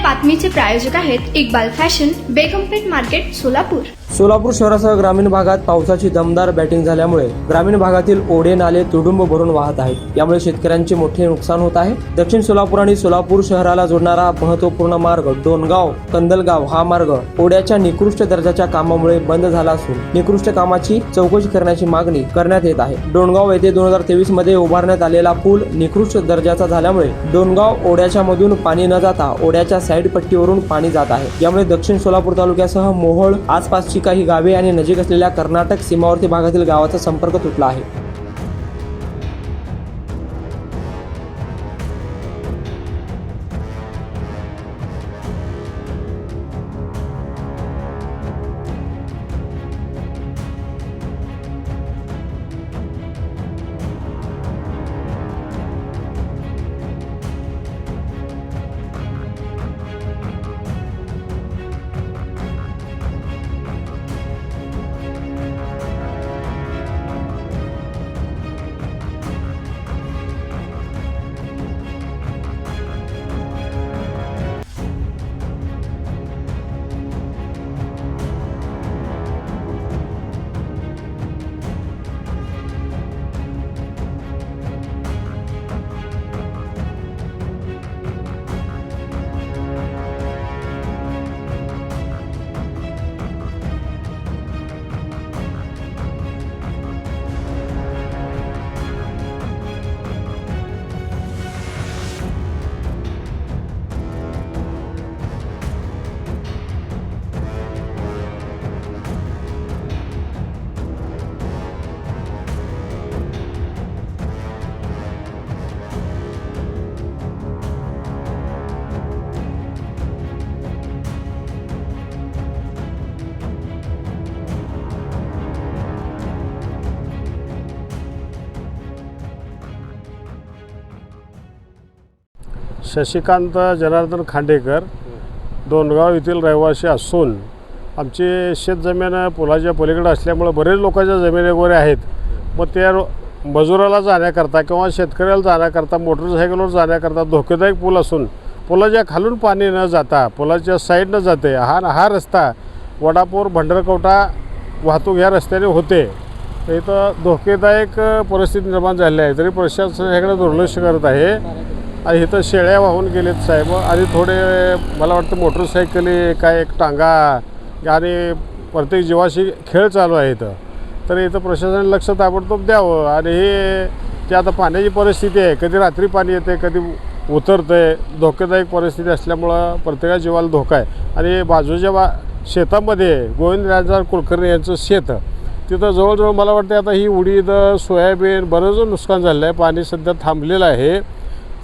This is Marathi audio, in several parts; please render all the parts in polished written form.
बातमीचे प्रायोजक आहेत इक्बाल फॅशन, बेगमपेठ मार्केट, सोलापूर। सोलापूर शहरासह ग्रामीण भागात पावसाची दमदार बॅटिंग झाल्यामुळे ग्रामीण भागातील ओढे नाले तुडुंब भरून वाहत आहेत। यामुळे शेतकऱ्यांचे मोठे नुकसान होत आहे। दक्षिण सोलापूर आणि सोलापूर शहराला जोडणारा महत्त्वपूर्ण मार्ग डोणगाव कंदलगाव हा मार्ग ओढ्याच्या निकृष्ट दर्जाच्या कामामुळे बंद झाला असून निकृष्ट कामाची चौकशी करण्याची मागणी करण्यात येत आहे। डोणगाव येथे 2023 मध्ये उभारण्यात आलेला पूल निकृष्ट दर्जाचा झाल्यामुळे डोणगाव ओढ्याच्या मधून पाणी न जाता ओढ्याच्या साईड पट्टीवरून पाणी जात आहे। यामुळे दक्षिण सोलापूर तालुक्यासह मोहोळ आसपासची काही गावे आणि नजीक असलेल्या कर्नाटक सीमावर्ती भागातील गावाचा संपर्क तुटला आहे। शशिकांत जनार्दन खांडेकर डोणगाव येथील रहिवासी असून आमची शेतजमीन पुलाच्या पलीकडे असल्यामुळे बरेच लोकांच्या जमिनी वगैरे आहेत। मग त्या मजुराला जाण्याकरता किंवा शेतकऱ्याला जाण्याकरता मोटरसायकलवर जाण्याकरता धोकेदायक पूल असून पुलाच्या खालून पाणी न जाता पुलाच्या साईडनं जाते। हा रस्ता वडापूर भंडरकवटा वाहतूक या रस्त्याने होते। इथं धोकेदायक परिस्थिती निर्माण झाली आहे, तरी प्रशासन ह्याकडे दुर्लक्ष करत आहे। आणि इथं शेळ्या वाहून गेलेत साहेब, आणि थोडे मला वाटतं मोटरसायकली काय एक टांगा आणि प्रत्येक जीवाशी खेळ चालू आहे इथं। तर इथं प्रशासनाने लक्ष ताबडतोब द्यावं। आणि हे जे आता पाण्याची परिस्थिती आहे, कधी रात्री पाणी येते कधी उतरतं आहे, धोकेदायक परिस्थिती असल्यामुळं प्रत्येका जीवाला धोका आहे। आणि बाजूच्या शेतामध्ये गोविंदराजा कुलकर्णी यांचं शेत, तिथं जवळजवळ मला वाटतं आता ही उडीद सोयाबीन बरंच नुकसान झालं आहे। पाणी सध्या थांबलेलं आहे।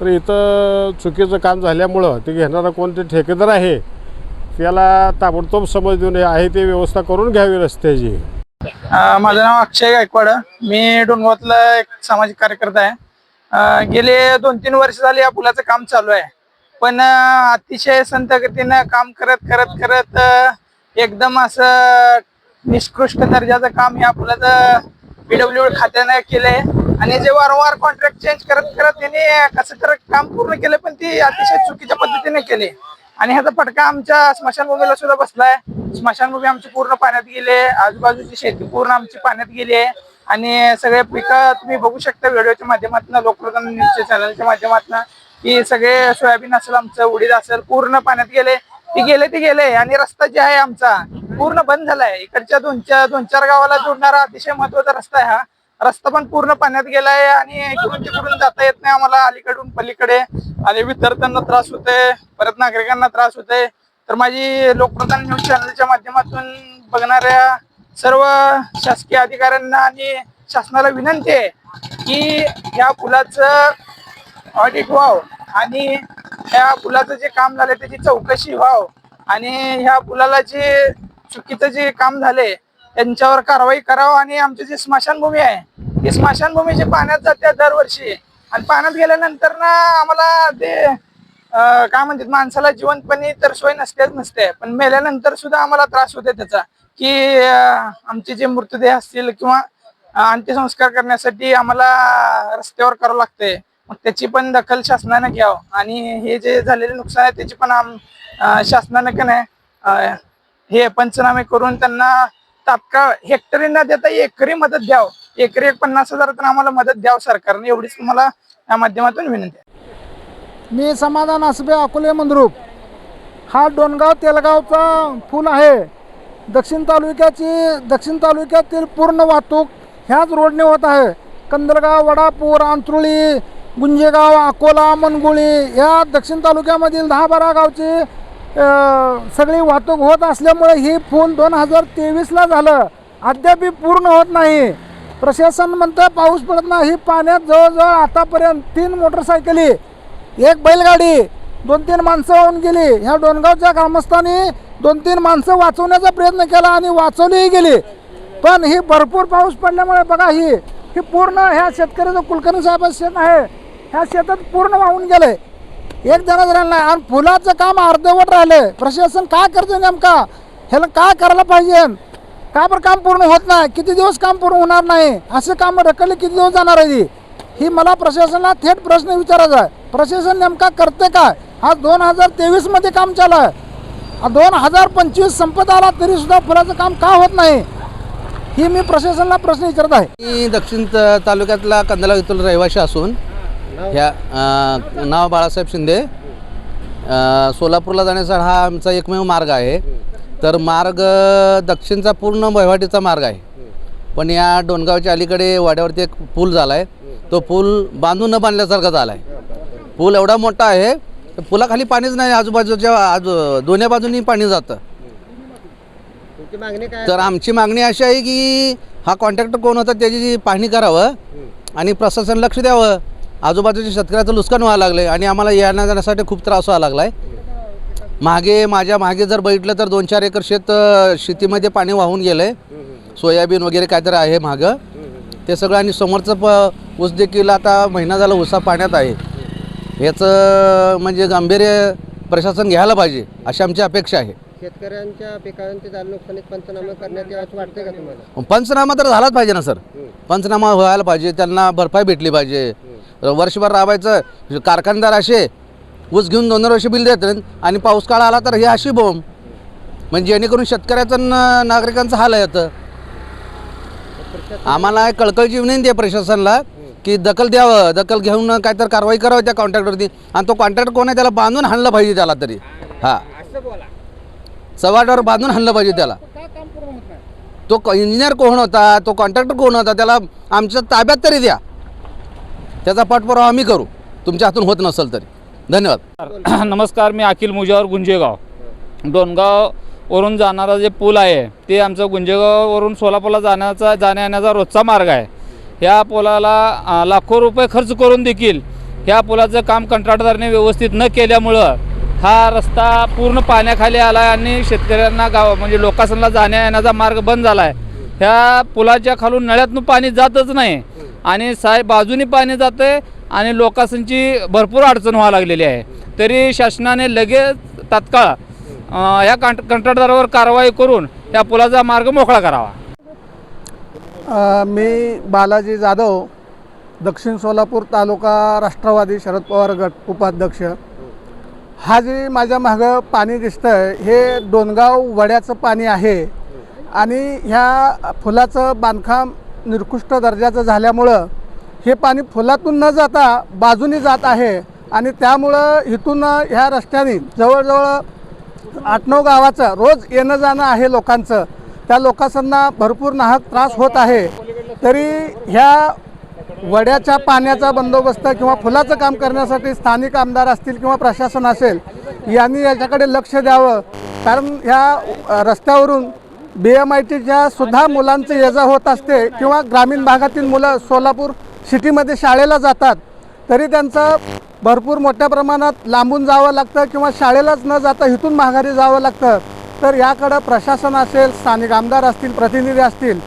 तर इथं चुकीचं काम झाल्यामुळं ते घेणारा कोणते ठेकेदार आहे त्याला ताबडतोब समज देऊन आहे ते व्यवस्था करून घ्यावी रस्त्याची। माझं नाव अक्षय गायकवाड, मी डोणगावातला एक सामाजिक कार्यकर्ता आहे। गेले 2-3 वर्ष झाले या पुलाचं काम चालू आहे, पण अतिशय संत गतीनं काम करत एकदम असं निष्कृष्ट दर्जाचं काम या पुलाचं PWD खात्याने केलंय। आणि जे वारंवार कॉन्ट्रॅक्ट चेंज करत त्यांनी कसं तर काम पूर्ण केलं, पण ती अतिशय चुकीच्या पद्धतीने केले। आणि ह्याचा फटका आमच्या स्मशानभूमीला सुद्धा बसलाय। स्मशानभूमी आमची पूर्ण पाण्यात गेली, आजूबाजूची शेती पूर्ण आमची पाण्यात गेली आहे। आणि सगळे पिकं तुम्ही बघू शकता व्हिडिओच्या माध्यमातून, लोकप्रधान न्यूजच्या चॅनलच्या माध्यमातून, की सगळे सोयाबीन असेल, आमचं उडीद असेल, पूर्ण पाण्यात गेले। ते गेले आणि रस्ता जे आहे आमचा पूर्ण बंद झालाय। इकडच्या 2-4 गावाला जोडणारा अतिशय महत्वाचा रस्ता आहे। हा रस्ता पण पूर्ण पाण्यात गेलाय आणि इकडून तिकडून जाता येत नाही आम्हाला, अलीकडून पलीकडे। आणि विद्यार्थ्यांना त्रास होतोय, परत नागरिकांना त्रास होतोय। तर माझी लोकप्रधान न्यूज चॅनलच्या माध्यमातून बघणाऱ्या सर्व शासकीय अधिकाऱ्यांना आणि शासनाला विनंती आहे की या पुलाचं ऑडिट व्हावं आणि ह्या पुलाचं जे काम झाले त्याची चौकशी व्हावं आणि ह्या पुलाला जे चुकीचं जे काम झाले त्यांच्यावर कारवाई करावं। आणि आमची जी स्मशानभूमी आहे ती स्मशानभूमी जी पाण्यात जाते दरवर्षी, आणि पाण्यात गेल्यानंतर ना आम्हाला ते काय म्हणतात, माणसाला जिवंतपणी तर सोय नसते, पण मेल्यानंतर सुद्धा आम्हाला त्रास होते त्याचा, की आमचे जे मृतदेह असतील किंवा अंत्यसंस्कार करण्यासाठी आम्हाला रस्त्यावर करावं लागते। मग त्याची पण दखल शासनानं घ्यावं आणि हे जे झालेले नुकसान आहे त्याची पण शासनानं का नाही हे पंचनामे करून त्यांना तात्काळ हेक्टरी न देता एकरी मदत द्यावं. एकरी 50,000 तर आम्हाला मदत द्यावं सरकारने, एवढीच तुम्हाला या माध्यमातून विनंती आहे. मी समाधान आसबे, अकोले मंद्रुप. हा डोणगाव तेलगावचा पूल आहे. दक्षिण तालुक्यातील पूर्ण वाहतूक ह्याच रोडने होत आहे. कंदलगाव, वडापूर, अंतरुळी, गुंजेगाव, अकोला, मनगुळी या दक्षिण तालुक्यामधील 10-12 गावची सगळी वाहतूक होत असल्यामुळे ही पूल 2023ला झालं, अद्याप पूर्ण होत नाही. प्रशासन म्हणतं पाऊस पडत नाही. ही पाण्यात जवळजवळ आतापर्यंत 3 मोटरसायकली, 1 बैलगाडी, 2-3 माणसं वाहून गेली. ह्या डोणगावच्या ग्रामस्थांनी 2-3 माणसं वाचवण्याचा प्रयत्न केला आणि वाचवलीही गेली. पण ही भरपूर पाऊस पडल्यामुळे बघा ही पूर्ण ह्या शेतकऱ्याचं कुलकर्णी साहेबाचं शेत आहे, ह्या शेतात पूर्ण वाहून गेले. एक जण राहिलं नाही आणि फुलाचं काम अर्धवट राहिलं. प्रशासन काय करते नेमका, ह्याला काय करायला पाहिजे? का बरं काम पूर्ण होत नाही? किती दिवस काम पूर्ण होणार नाही? असे काम ढकलले किती दिवस जाणार आहे? ही मला प्रशासनाला थेट प्रश्न विचारायचा आहे. प्रशासन नेमका करते काय? हा 2023मध्ये काम चालू आहे, 2025 संपत आला तरी सुद्धा फुलाचं काम का होत नाही? ही मी प्रशासनाला प्रश्न विचारत आहे. मी दक्षिण तालुक्यातला कंदलाव इथून रहिवासी असून ह्या नाव बाळासाहेब शिंदे. सोलापूरला जाण्याचा हा आमचा एकमेव मार्ग आहे. तर मार्ग दक्षिणचा पूर्ण वहिवाटीचा मार्ग आहे. पण या डोणगावच्या अलीकडे वाड्यावरती एक पूल झाला आहे. तो पूल बांधून न बांधल्यासारखा झाला आहे. पूल एवढा मोठा आहे, पुलाखाली पाणीच नाही, आजूबाजूच्या दोन्ही बाजूंनी पाणी जातं. तर आमची मागणी अशी आहे की हा कॉन्ट्रॅक्टर कोण होता त्याची पाहणी करावं आणि प्रशासन लक्ष द्यावं. आजूबाजूच्या शेतकऱ्याचं नुकसान व्हायला लागलं आणि आम्हाला येण्या जाण्यासाठी खूप त्रास व्हायला लागला आहे. माझ्या मागे जर बघितलं तर 2-4 एकर शेतीमध्ये पाणी वाहून गेलं आहे. सोयाबीन वगैरे काहीतरी आहे मागं ते सगळं, आणि समोरचं ऊस देखील आता महिना झाला ऊसा पाण्यात आहे. याचं म्हणजे गांभीर्य प्रशासन घ्यायला पाहिजे अशी आमची अपेक्षा आहे. शेतकऱ्यांच्या पिकांचे झालं नुकसानीत पंचनामा करण्यात यावं वाटते का तुम्हाला? पंचनामा तर झालाच पाहिजे ना सर. पंचनामा व्हायला पाहिजे, त्यांना भरपाई भेटली पाहिजे. वर्षभर राबायचं, कारखानदार असे ऊस घेऊन 2 वर्ष बिल देतात आणि पाऊस काळ आला तर हे अशी बोंब, म्हणजे जेणेकरून शेतकऱ्याचं नागरिकांचं हाल येतं. आम्हाला कळकळची विनंती आहे प्रशासनाला की दखल द्यावं, दखल घेऊन काहीतरी कारवाई करावी त्या कॉन्ट्रॅक्टरवरती. आणि तो कॉन्ट्रॅक्टर कोण आहे त्याला बांधून हाणलं पाहिजे त्याला तरी. हां, सवाडावर बांधून हाणलं पाहिजे त्याला. तो इंजिनियर कोण होता, तो कॉन्ट्रॅक्टर कोण होता, त्याला आमच्या ताब्यात तरी द्या. त्याचा पाठपुरावा आम्ही करू, तुमच्या हातून होत नसेल तरी. धन्यवाद. नमस्कार, मी अखिल मुजावर, गुंजेगाव. डोणगाववरून जाणारा जे पूल आहे ते आमचं गुंजेगाववरून सोलापूरला जाण्या येण्याचा रोजचा मार्ग आहे. ह्या पुलाला लाखो रुपये खर्च करून देखील ह्या पुलाचं काम कंत्राटदाराने व्यवस्थित न केल्यामुळं हा रस्ता पूर्ण पाण्याखाली आला आहे आणि शेतकऱ्यांना म्हणजे लोकांना जाण्या येण्याचा मार्ग बंद झाला आहे. ह्या पुलाच्या खालून नळ्यातून पाणी जातच नाही आणि बाजूनी पाणी जातं आहे आणि लोकांची भरपूर अडचण व्हायला लागलेली आहे. तरी शासनाने लगेच तात्काळ ह्या कंत्राटदारावर कारवाई करून या पुलाचा मार्ग मोकळा करावा. मी बालाजी जाधव, दक्षिण सोलापूर तालुका राष्ट्रवादी शरद पवार गट उपाध्यक्ष. हा जे माझ्या मागं पाणी दिसतं आहे हे डोणगाव वड्याचं पाणी आहे आणि ह्या फुलाचं बांधकाम निकृष्ट दर्जाचं झाल्यामुळं हे पाणी फुलातून न जाता बाजूनी जात आहे आणि त्यामुळं इथून ह्या रस्त्याने जवळजवळ 8-9 गावाचं रोज येणं जाणं आहे लोकांचं. त्या लोकांना भरपूर नाहक त्रास होत आहे. तरी ह्या वड्याच्या पाण्याचा बंदोबस्त किंवा फुलाचं काम करण्यासाठी स्थानिक आमदार असतील किंवा प्रशासन असेल यांनी याच्याकडे लक्ष द्यावं. कारण ह्या रस्त्यावरून BMITच्या सुद्धा मुलांचं ये जा होत असते किंवा ग्रामीण भागातील मुलं सोलापूर सिटीमध्ये शाळेला जातात तरी त्यांचं भरपूर मोठ्या प्रमाणात लांबून जावं लागतं किंवा शाळेलाच न जाता इथून माघारी जावं लागतं. तर याकडं प्रशासन असेल, स्थानिक आमदार असतील, प्रतिनिधी असतील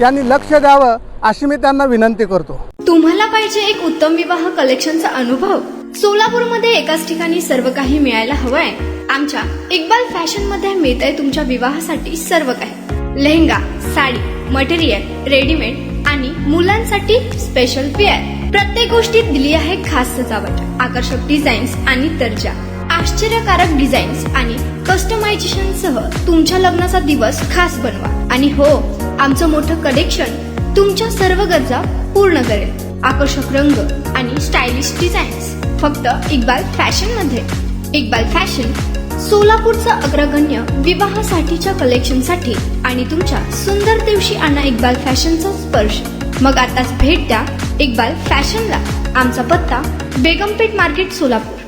यांनी लक्ष द्यावं अशी मी त्यांना विनंती करतो. तुम्हाला पाहिजे एक उत्तम विवाह कलेक्शनचा अनुभव? सोलापूरमध्ये एकाच ठिकाणी सर्व काही मिळायला हवंय? आमच्या इक्बाल फॅशन मध्ये मिळतंय तुमच्या विवाहासाठी सर्व काही. लेहंगा, साडी, मटेरियल, रेडीमेड आणि मुलांसाठी स्पेशल वेअर. प्रत्येक गोष्टीत दिली आहे खास सजावट, आकर्षक डिझाईन्स आणि दर्जा, आश्चर्यकारक डिझाईन्स आणि कस्टमायझेशन सह तुमच्या लग्नाचा दिवस खास बनवा. आणि हो, आमचं मोठं कलेक्शन तुमच्या सर्व गरजा पूर्ण करेल. आकर्षक रंग आणि स्टायलिश डिझाईन्स फक्त इक्बाल फॅशन मध्ये. इक्बाल फॅशन सोलापूरचा अग्रगण्य विवाहासाठीच्या कलेक्शनसाठी आणि तुमच्या सुंदर दिवशी आणा इक्बाल फॅशनचा स्पर्श. मग आताच भेट द्या इक्बाल फॅशनला. आमचा पत्ता बेगमपेठ मार्केट सोलापूर.